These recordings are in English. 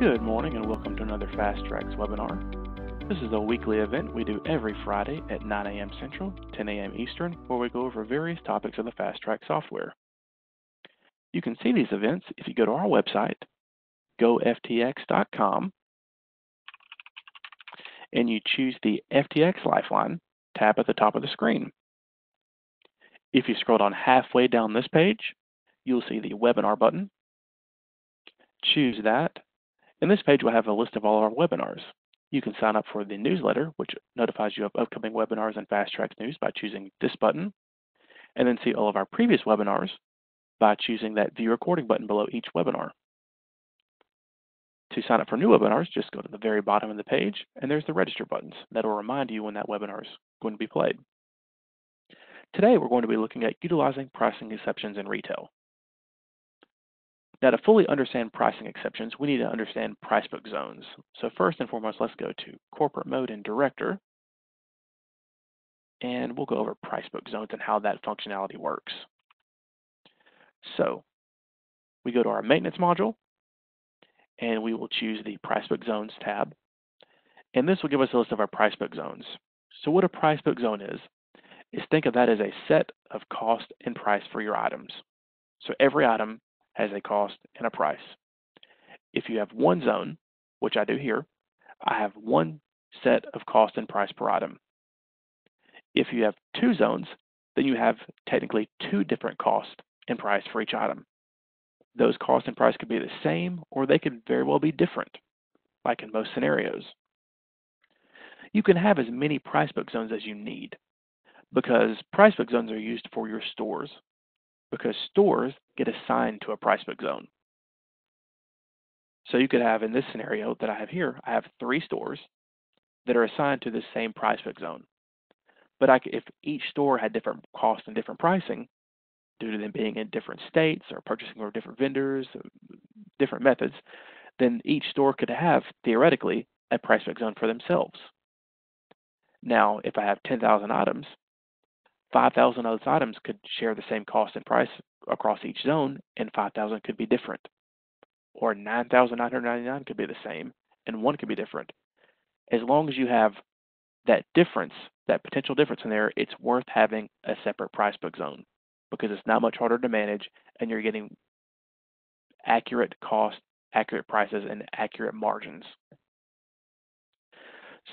Good morning and welcome to another Fast Tracks webinar. This is a weekly event we do every Friday at 9 a.m. Central, 10 a.m. Eastern, where we go over various topics of the Fast Track software. You can see these events if you go to our website, goftx.com, and you choose the FTx Lifeline tab at the top of the screen. If you scroll down halfway down this page, you'll see the webinar button. Choose that. And this page will have a list of all of our webinars. You can sign up for the newsletter, which notifies you of upcoming webinars and Fast Tracks news by choosing this button, and then see all of our previous webinars by choosing that View Recording button below each webinar. To sign up for new webinars, just go to the very bottom of the page, and there's the Register buttons. That will remind you when that webinar is going to be played. Today, we're going to be looking at utilizing pricing exceptions in retail. Now, to fully understand pricing exceptions, we need to understand price book zones. So first and foremost, let's go to Corporate Mode in Director, and we'll go over price book zones and how that functionality works. So we go to our Maintenance module, and we will choose the Price Book Zones tab, and this will give us a list of our price book zones. So what a price book zone is think of that as a set of cost and price for your items. So every item has a cost and a price. If you have one zone, which I do here, I have one set of cost and price per item. If you have two zones, then you have technically two different costs and price for each item. Those costs and price could be the same, or they could very well be different, like in most scenarios. You can have as many price book zones as you need, because price book zones are used for your stores, because stores get assigned to a price book zone. So you could have, in this scenario that I have here, I have 3 stores that are assigned to the same price book zone. But if each store had different costs and different pricing, due to them being in different states or purchasing from different vendors, different methods, then each store could have, theoretically, a price book zone for themselves. Now, if I have 10,000 items, 5,000 of those items could share the same cost and price across each zone, and 5,000 could be different. Or 9,999 could be the same, and one could be different. As long as you have that difference, that potential difference in there, it's worth having a separate price book zone, because it's not much harder to manage, and you're getting accurate cost, accurate prices, and accurate margins.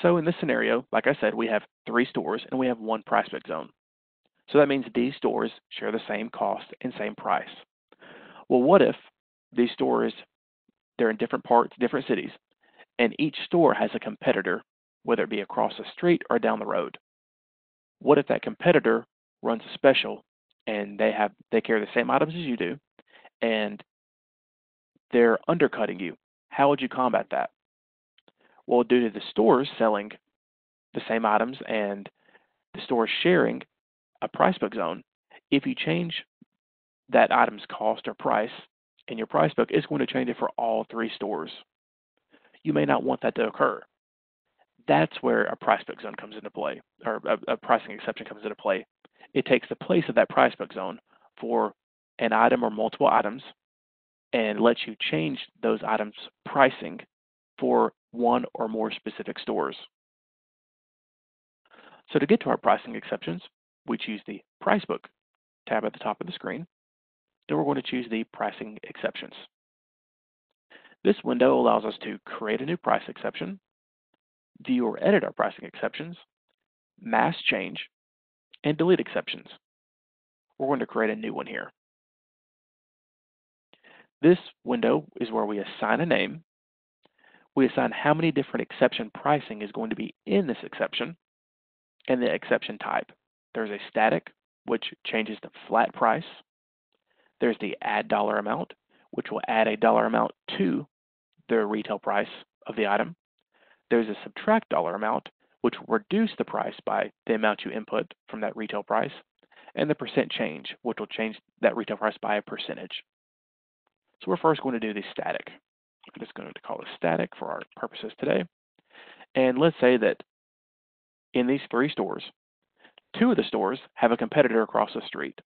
So in this scenario, like I said, we have 3 stores, and we have one price book zone. So that means these stores share the same cost and same price. Well, what if these stores, they're in different parts, different cities, and each store has a competitor, whether it be across the street or down the road? What if that competitor runs a special and they carry the same items as you do, and they're undercutting you? How would you combat that? Well, due to the stores selling the same items and the stores sharing a price book zone, if you change that item's cost or price in your price book, it's going to change it for all 3 stores. You may not want that to occur. That's where a price book zone comes into play, or a pricing exception comes into play. It takes the place of that price book zone for an item or multiple items and lets you change those items' pricing for one or more specific stores. So to get to our pricing exceptions, we choose the Price Book tab at the top of the screen. Then we're going to choose the Pricing Exceptions. This window allows us to create a new price exception, view or edit our pricing exceptions, mass change, and delete exceptions. We're going to create a new one here. This window is where we assign a name. We assign how many different exception pricing is going to be in this exception, and the exception type. There's a static, which changes the flat price. There's the add dollar amount, which will add a dollar amount to the retail price of the item. There's a subtract dollar amount, which will reduce the price by the amount you input from that retail price. And the percent change, which will change that retail price by a percentage. So we're first going to do the static. I'm just going to call it static for our purposes today. And let's say that in these 3 stores, 2 of the stores have a competitor across the street,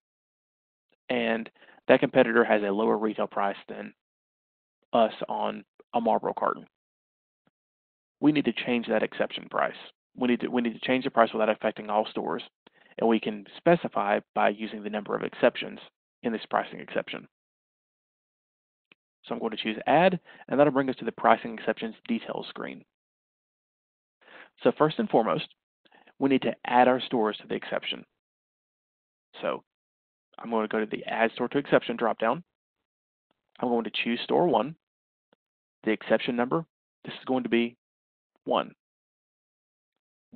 and that competitor has a lower retail price than us on a Marlboro carton. We need to change that exception price. We need to change the price without affecting all stores, and we can specify by using the number of exceptions in this pricing exception. So I'm going to choose Add, and that'll bring us to the Pricing Exceptions Details screen. So first and foremost, we need to add our stores to the exception. So I'm going to go to the Add Store to Exception dropdown. I'm going to choose Store 1. The exception number, this is going to be 1.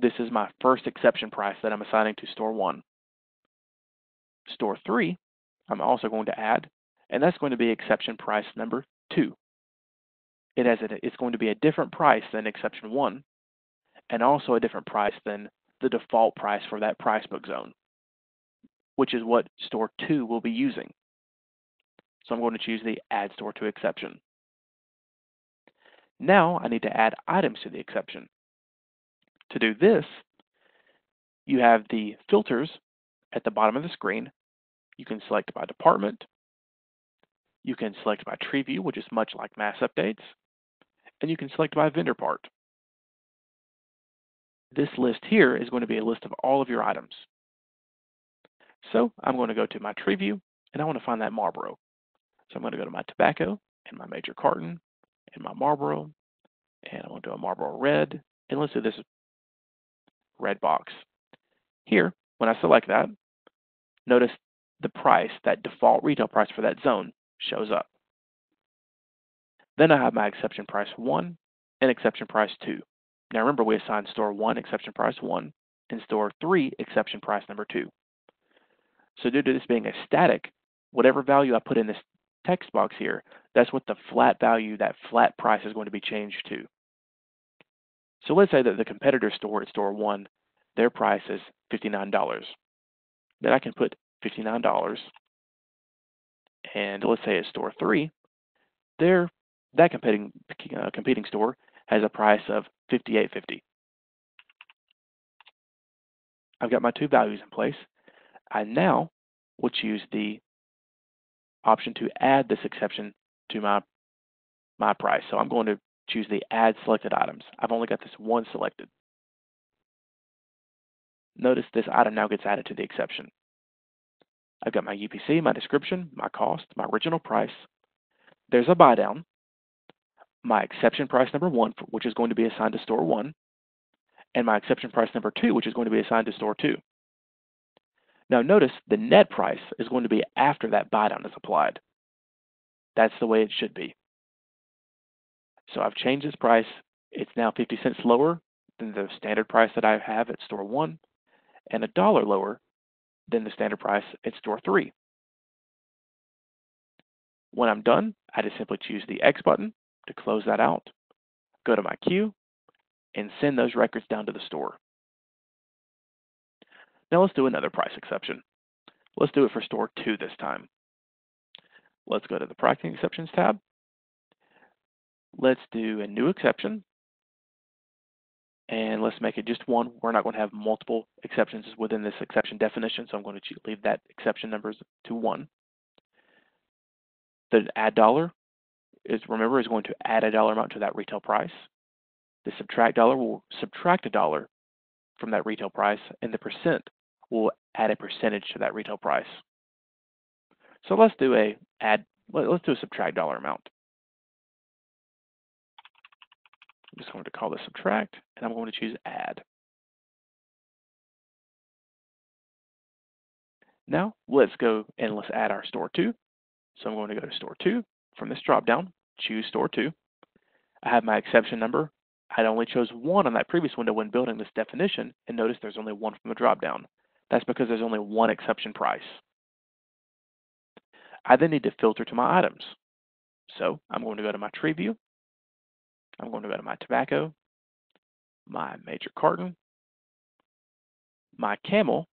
This is my first exception price that I'm assigning to Store 1. Store 3, I'm also going to add, and that's going to be exception price number 2. It's going to be a different price than exception 1, and also a different price than the default price for that price book zone, which is what Store 2 will be using. So I'm going to choose the Add Store to Exception. Now I need to add items to the exception. To do this, you have the filters at the bottom of the screen. You can select by department. You can select by tree view, which is much like mass updates. And you can select by vendor part. This list here is going to be a list of all of your items. So I'm going to go to my tree view, and I want to find that Marlboro. So I'm going to go to my tobacco and my major carton and my Marlboro, and I'm going to do a Marlboro red, and let's do this red box. Here, when I select that, notice the price, that default retail price for that zone shows up. Then I have my exception price 1 and exception price 2. Now remember, we assigned Store 1 exception price 1 and Store 3 exception price number 2. So due to this being a static, whatever value I put in this text box here, that's what the flat value, that flat price is going to be changed to. So let's say that the competitor store at Store 1, their price is $59. Then I can put $59, and let's say at Store 3, that competing store has a price of $58.50. I've got my two values in place. I now will choose the option to add this exception to my price. So I'm going to choose the Add Selected Items. I've only got this one selected. Notice this item now gets added to the exception. I've got my UPC, my description, my cost, my original price. There's a buy down, my exception price number 1, which is going to be assigned to Store 1, and my exception price number 2, which is going to be assigned to Store 2. Now notice the net price is going to be after that buy down is applied. That's the way it should be. So I've changed this price. It's now 50 cents lower than the standard price that I have at Store 1, and $1 lower than the standard price at Store 3. When I'm done, I just simply choose the X button to close that out, go to my queue, and send those records down to the store. Now let's do another price exception. Let's do it for Store 2 this time. Let's go to the Pricing Exceptions tab. Let's do a new exception, and let's make it just one. We're not going to have multiple exceptions within this exception definition, so I'm going to leave that exception numbers to 1. The add dollar is going to add a dollar amount to that retail price. The subtract dollar will subtract $1 from that retail price, and the percent will add a percentage to that retail price. So let's do a subtract dollar amount. I'm just going to call this subtract, and I'm going to choose add. Now let's go and let's add our Store 2. So I'm going to go to Store 2 from this drop down, choose Store 2. I have my exception number. I only chose 1 on that previous window when building this definition, and notice there's only 1 from the drop down. That's because there's only 1 exception price. I then need to filter to my items. So I'm going to go to my tree view. I'm going to go to my tobacco, my major carton, my camel,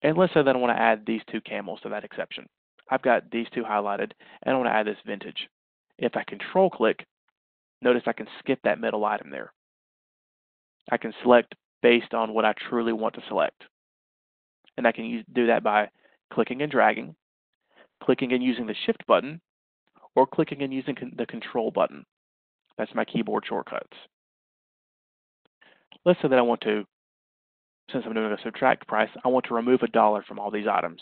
and let's say that I want to add these 2 camels to that exception. I've got these 2 highlighted, and I want to add this vintage. If I control click, notice I can skip that middle item there. I can select based on what I truly want to select. And I can do that by clicking and dragging, clicking and using the shift button, or clicking and using the control button. That's my keyboard shortcuts. Let's say that I want to, since I'm doing a subtract price, I want to remove $1 from all these items.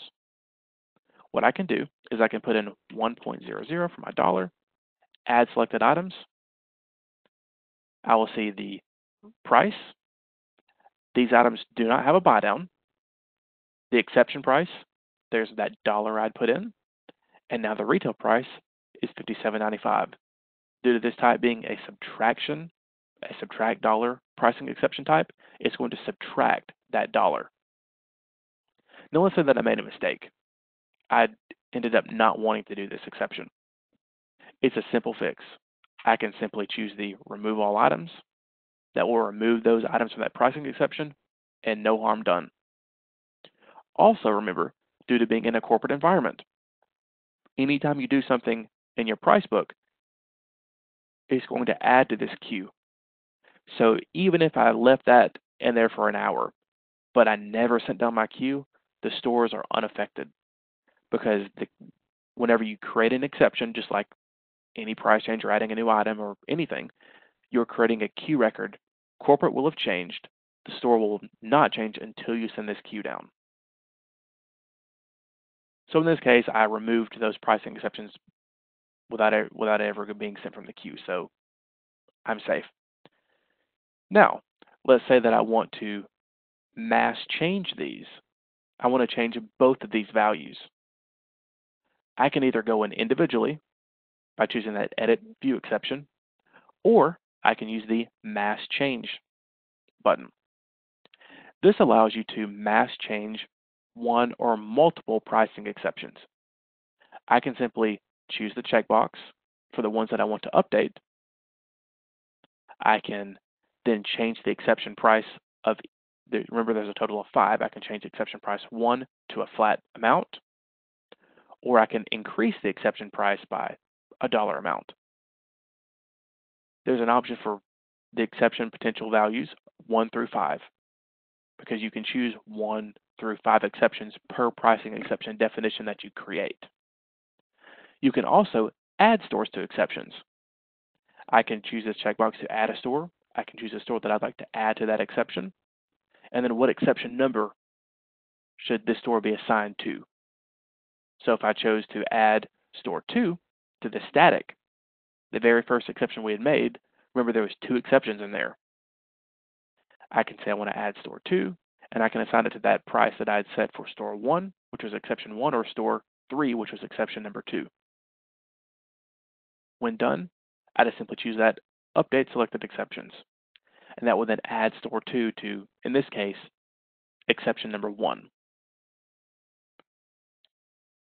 What I can do is I can put in 1.00 for my dollar, add selected items. I will see the price. These items do not have a buy down. The exception price, there's that dollar I'd put in, and now the retail price is $57.95. Due to this type being a subtract dollar pricing exception type, it's going to subtract that dollar. Now let's say that I made a mistake. I ended up not wanting to do this exception. It's a simple fix. I can simply choose the remove all items. That will remove those items from that pricing exception, and no harm done. Also remember, due to being in a corporate environment, anytime you do something in your price book, it's going to add to this queue. So even if I left that in there for an hour, but I never sent down my queue, the stores are unaffected, because whenever you create an exception, just like any price change or adding a new item or anything, you're creating a queue record. Corporate will have changed. The store will not change until you send this queue down. So in this case, I removed those pricing exceptions without ever being sent from the queue, so I'm safe. Now, let's say that I want to mass change these. I want to change both of these values. I can either go in individually by choosing that Edit View exception, or I can use the Mass Change button. This allows you to mass change one or multiple pricing exceptions. I can simply choose the checkbox for the ones that I want to update. I can then change the exception price of, remember there's a total of 5, I can change the exception price 1 to a flat amount, or I can increase the exception price by a dollar amount. There's an option for the exception potential values 1 through 5, because you can choose 1 through 5 exceptions per pricing exception definition that you create. You can also add stores to exceptions. I can choose this checkbox to add a store. I can choose a store that I'd like to add to that exception, and then what exception number should this store be assigned to. So if I chose to add store 2 to the static, the very first exception we had made, remember there was 2 exceptions in there. I can say I want to add store 2, and I can assign it to that price that I had set for store 1, which was exception 1, or store 3, which was exception number 2. When done, I just simply choose that Update Selected Exceptions, and that will then add store 2 to, in this case, exception number 1.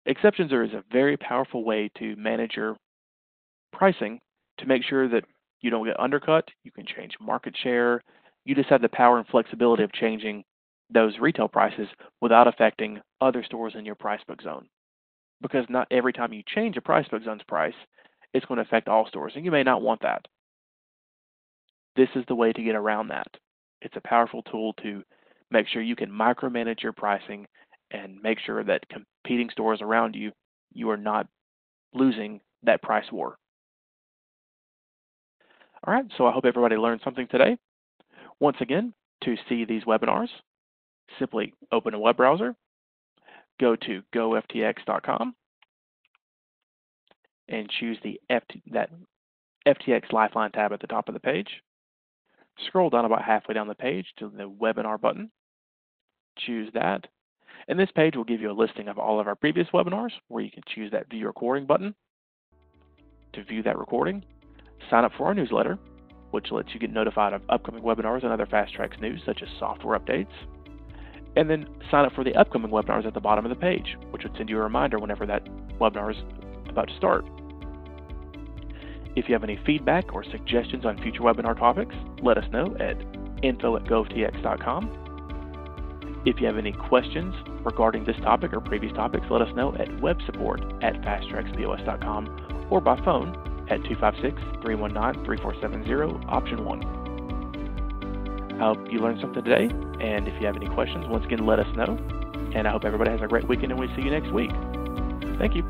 Exceptions is a very powerful way to manage your pricing to make sure that you don't get undercut. You can change market share. You just have the power and flexibility of changing those retail prices without affecting other stores in your price book zone. Because not every time you change a price book zone's price, it's going to affect all stores, and you may not want that. This is the way to get around that. It's a powerful tool to make sure you can micromanage your pricing and make sure that competing stores around you, you are not losing that price war. All right, so I hope everybody learned something today. Once again, to see these webinars, simply open a web browser, go to goftx.com, and choose that FTX Lifeline tab at the top of the page. Scroll down about halfway down the page to the webinar button. Choose that. And this page will give you a listing of all of our previous webinars, where you can choose that View Recording button to view that recording. Sign up for our newsletter, which lets you get notified of upcoming webinars and other Fast Tracks news, such as software updates. And then sign up for the upcoming webinars at the bottom of the page, which would send you a reminder whenever that webinar is about to start. If you have any feedback or suggestions on future webinar topics, let us know at info@goftx.com. If you have any questions regarding this topic or previous topics, let us know at websupport@fasttrackspos.com or by phone at 256-319-3470, option 1. I hope you learned something today, and if you have any questions, once again, let us know. And I hope everybody has a great weekend, and we'll see you next week. Thank you.